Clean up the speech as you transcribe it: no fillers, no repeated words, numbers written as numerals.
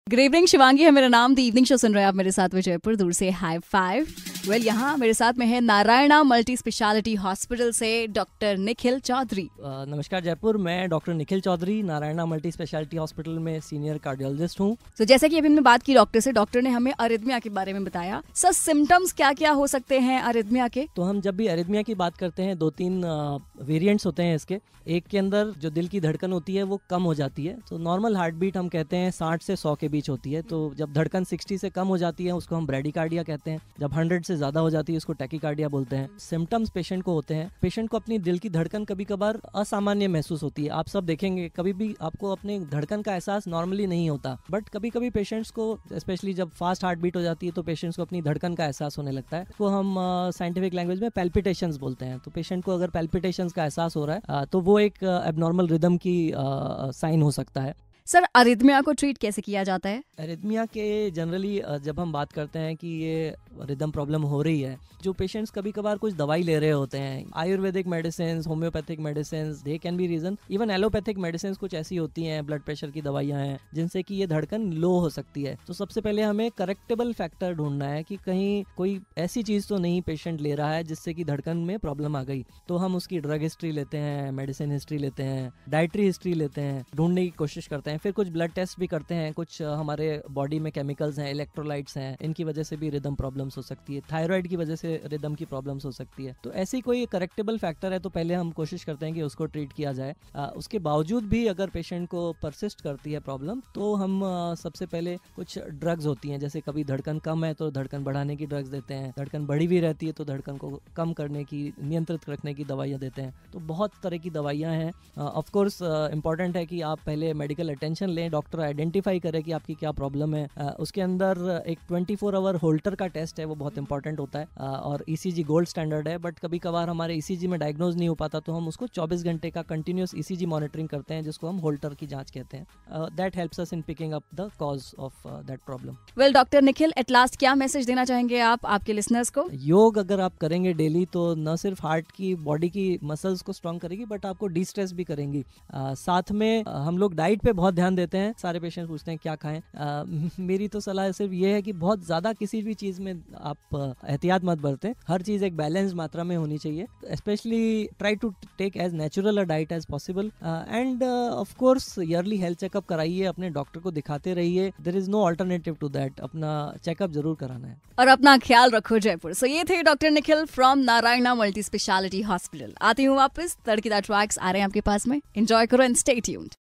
Good evening, Shivangi है मेरा नाम। द इवनिंग शो सुन रहे हैं आप मेरे साथ में जयपुर दूर से हाई फाइव। वेल यहाँ मेरे साथ में है नारायणा मल्टी स्पेशलिटी हॉस्पिटल से डॉक्टर निखिल चौधरी। नमस्कार जयपुर, मैं doctor Nikhil Chaudhary Narayana multi speciality hospital में सीनियर कार्डियोलॉजिस्ट हूँ। तो जैसा कि अभी हमने बात की डॉक्टर से, डॉक्टर ने हमें अरिथमिया के बारे में बताया। सर, सिम्टम्स क्या क्या हो सकते हैं अरिथमिया के? तो हम जब भी अरिथमिया की बात करते हैं, 2-3 वेरिएंट्स होते हैं इसके। एक के अंदर जो दिल की धड़कन होती है वो कम हो जाती है। तो नॉर्मल हार्ट बीट हम कहते हैं 60 से 100 के बीच होती है। तो जब धड़कन 60 से कम हो जाती है उसको हम ब्रेडिकार्डिया कहते हैं। जब 100 से ज्यादा हो जाती है उसको टैकीकार्डिया बोलते हैं। सिम्टम्स पेशेंट को होते हैं, पेशेंट को अपनी दिल की धड़कन कभी कभार असामान्य महसूस होती है। आप सब देखेंगे कभी भी आपको अपने धड़कन का एहसास नॉर्मली नहीं होता, बट कभी कभी पेशेंट्स को, स्पेशली जब फास्ट हार्ट बीट हो जाती है, तो पेशेंट्स को अपनी धड़कन का एहसास होने लगता है। तो हम साइंटिफिक लैंग्वेज में पैल्पिटेशंस बोलते हैं। तो पेशेंट को अगर पैल्पिटेशंस का एहसास हो रहा है तो वो एक एबनॉर्मल रिदम की साइन हो सकता है। सर, अरिथमिया को ट्रीट कैसे किया जाता है? अरिथमिया के जनरली जब हम बात करते हैं कि ये रिदम प्रॉब्लम हो रही है, जो पेशेंट्स कभी कभार कुछ दवाई ले रहे होते हैं, ayurvedic medicine, homeopathic medicine, they can be reason. Even allopathic medicine कुछ ऐसी होती हैं, ब्लड प्रेशर की दवाइयां हैं जिनसे कि ये धड़कन लो हो सकती है। तो सबसे पहले हमें करेक्टेबल फैक्टर ढूंढना है कि कहीं कोई ऐसी चीज तो नहीं पेशेंट ले रहा है जिससे कि धड़कन में प्रॉब्लम आ गई। तो हम उसकी ड्रग हिस्ट्री लेते हैं, मेडिसिन हिस्ट्री लेते हैं, डाइटरी हिस्ट्री लेते हैं, ढूंढने की कोशिश करते हैं। फिर कुछ ब्लड टेस्ट भी करते हैं। कुछ हमारे बॉडी में केमिकल्स हैं, इलेक्ट्रोलाइट्स हैं, इनकी वजह से भी रिदम प्रॉब्लम्स हो सकती है। थायराइड की वजह से रिदम की प्रॉब्लम्स हो सकती है। तो ऐसी कोई करेक्टेबल फैक्टर है तो पहले हम कोशिश करते हैं कि उसको ट्रीट किया जाए। उसके बावजूद भी अगर पेशेंट को परसिस्ट करती है प्रॉब्लम, तो हम सबसे पहले कुछ ड्रग्स होती हैं, जैसे कभी धड़कन कम है तो धड़कन बढ़ाने की ड्रग्स देते हैं, धड़कन बढ़ी भी रहती है तो धड़कन को कम करने की, नियंत्रित रखने की दवाइयाँ देते हैं। तो बहुत तरह की दवाइयाँ हैं। ऑफ कोर्स इंपॉर्टेंट है कि आप पहले मेडिकल अटेंशन लें, डॉक्टर आइडेंटिफाई करे कि आपकी क्या प्रॉब्लम है। उसके अंदर एक 24 आवर होल्टर का टेस्ट है, वो बहुत इंपॉर्टेंट होता है। और ईसीजी गोल्ड स्टैंडर्ड है, बट कभी कभार हमारे ईसीजी में डायग्नोज नहीं हो पाता तो हम उसको 24 घंटे का कंटिन्यूस ईसीजी मॉनिटरिंग करते हैं, जिसको हम होल्टर की जांच कहते हैं। That helps us in picking up the cause of that problem. Well doctor Nikhil, at last क्या मैसेज देना चाहेंगे आप आपके लिसनर्स को? योग अगर आप करेंगे डेली तो न सिर्फ हार्ट की, बॉडी की मसल्स को स्ट्रॉन्ग करेगी, बट आपको डिस्ट्रेस भी करेंगी। साथ में हम लोग डाइट पे बहुत ध्यान देते हैं। सारे पेशेंट पूछते हैं क्या खाएं। मेरी तो सलाह सिर्फ ये है कि बहुत ज्यादा किसी भी चीज में आप एहतियात मत बरतें। हर चीज एक बैलेंस मात्रा में होनी चाहिए। Specially try to take as natural a diet as possible. And of course early health checkup कराइए, अपने डॉक्टर को दिखाते रहिए। There is no alternative to that. अपना चेकअप जरूर कराना है और अपना ख्याल रखो जयपुर। सो ये थे doctor Nikhil from Narayana multi speciality hospital. आती हूँ वापस, तड़कीदार ट्रैक्स आ रहे हैं आपके पास में। एंजॉय करो एंड स्टे ट्यून्ड।